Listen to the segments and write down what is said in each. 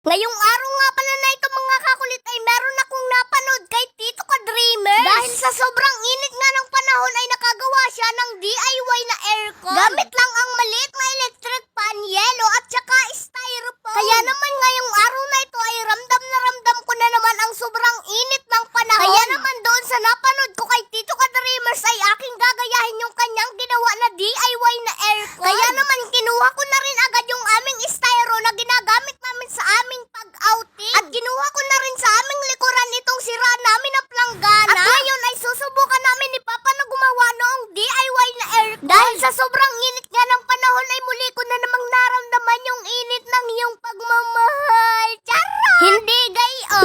Ngayong araw nga pala na ito mga kakulit ay meron akong napanood kay Tito Ka-Dreamers. Dahil sa sobrang init nga ng panahon ay nakagawa siya ng DIY na aircon. Gamit lang ang maliit na electric fan, yelo at saka styrofoam. Kaya naman ngayong araw na ito ay ramdam na ramdam ko na naman ang sobrang init ng panahon. Kaya naman doon sa napanood ko kay Tito Ka-Dreamers ay aking gagayahin yung kanyang ginawa na DIY na aircon. Kaya naman kinuha ko na rin agad yung aming styro na ginagamit namin sa aming pag-outing. At ginuha ko na rin sa aming likuran itong sira namin na planggana. At ngayon ay susubukan namin ni Papa na gumawa noong DIY na aircon. Dahil sa sobrang init nga ng panahon ay muli ko na namang naramdaman yung init ng iyong pagmamahal. Charot! Hindi gayon.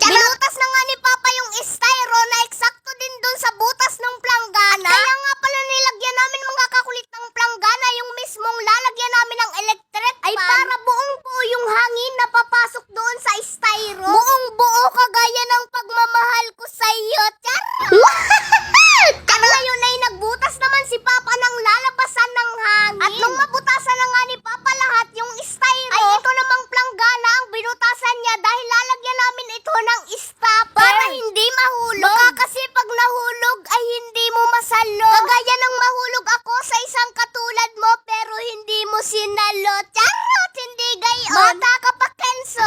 Binutas na nga ni Papa yung styro na eksakto din dun sa butas ng planggana. At kaya nga pala nilagyan namin mga kakulit ng planggana yung mismong lalagyan namin ng electric fan. Ay para buong buo yung hangin na papasok doon sa styro. Buong buo kagaya ng pagmamahal ko sa iyo. Charot! At ngayon ay nagbutas naman si Papa ng lalabasan ng hangin. At nung mabutasan na nga ni Papa lahat yung styro, ay ito namang planggana ang binutasan niya dahil lalagyan namin ito ng stopper para hindi mahulog. Baka kasi pag nahulog ay hindi mo masalo. Kagaya ng mahulog ako sa isang katulad mo pero hindi mo sinalo. Charot! Hindi gayon. Bata ka pa, Kenzo.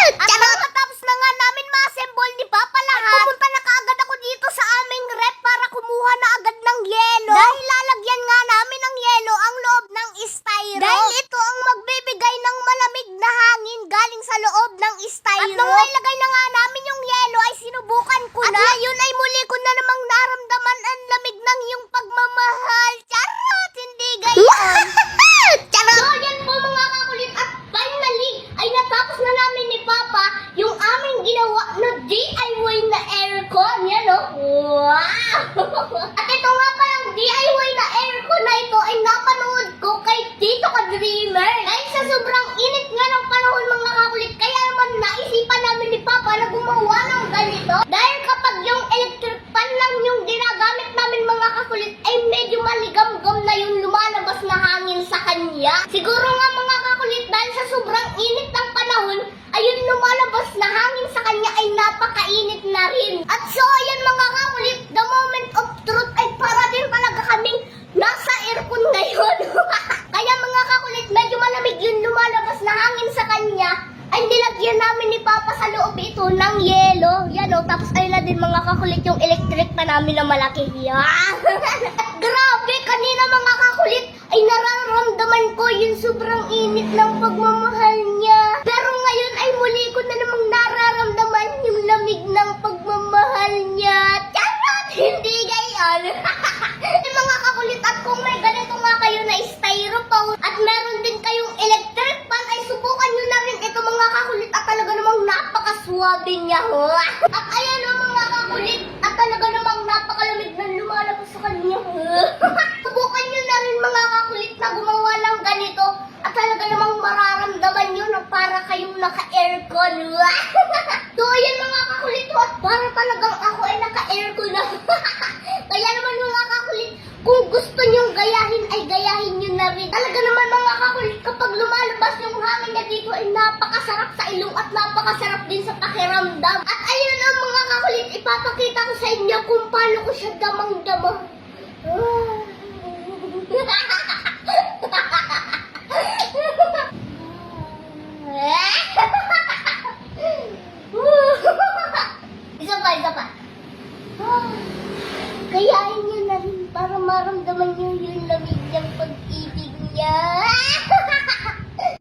At nung matapos na nga namin ma-assemble ni Papa lahat, pumunta na kaagad ako dito sa aming rep para kumuha na agad ng yelo. Dahil lalagyan nga namin ng yelo ang loob ng styro. Dahil ito ang magbibigay ng malamig na hangin galing sa loob ng styro. At nung nailagay na nga namin yung yelo ay sinubukan ko na. At ngayon ay muli ko na namang naramdaman ang lamig ng iyong pagmamahal. Charot! Hindi gayon. Charot! So yan po mga kakulit at finally ay natapos na namin ni Papa yung aming ginawa na DIY na aircon. Yan o. Wow! At ito nga palang DIY na aircon na ito ay napanood ko kay Tito Ka-Dreamers. Dahil sa sobrang init nga ng panahon mga kakulit, kaya naman naisipan namin ni Papa na gumawa ng ganito. Dahil kapag yung electric fan lang yung ginagamit namin mga kakulit, ay medyo maligam-gam na yung lumalabas na hangin sa kanya. Siguro nga mga kakulit, dahil sa sobrang init ng panahon, ayun lumalabas na hangin sa kanya ay napakainit na rin. At so ayan mga kakulit, the moment of truth ay para din talaga kaming nasa aircon ngayon. Kaya mga kakulit, medyo malamig yung lumalabas na hangin sa kanya, ay nilagyan namin ni Papa sa loob ito ng yelo. Yan o, tapos ayun na din mga kakulit yung electric pa namin na malaki. Yan. Grabe, kanina mga kakulit ay nararamdaman ko yung sobrang init ng pagmamahal niya. Pero ngayon ay muli ko na namang nararamdaman yung lamig ng pagmamahal niya. Charot! Hindi gayon. Mga kakulit, at kung may ganito nga kayo na styrofoam at meron din kayong electric fan, ay subukan nyo na rin ito mga kakulit at talaga namang napakaswabe niya. At ayan o mga kakulit, at talaga namang napakalamig na lumalabas sa kanya. Subukan nyo na rin mga kakulit na gumawa ng ganito at talaga namang mararamdaman nyo na para kayong naka-aircon. So ayan mga kakulit, at para talagang ako ay naka-aircon na. Kaya naman mga kakulit, kung gusto nyong gayahin ay gayahin nyo na rin. Talaga naman mga kakulit, kapag lumalabas yung hangin na dito ay napakasarap sa ilong at napakasarap din sa pakiramdam. At ayun ang mga kakulit, ipapakita ko sa inyo kung paano ko siya damang-dama. Isa pa. Gayahin nyo na rin para maramdaman nyo yun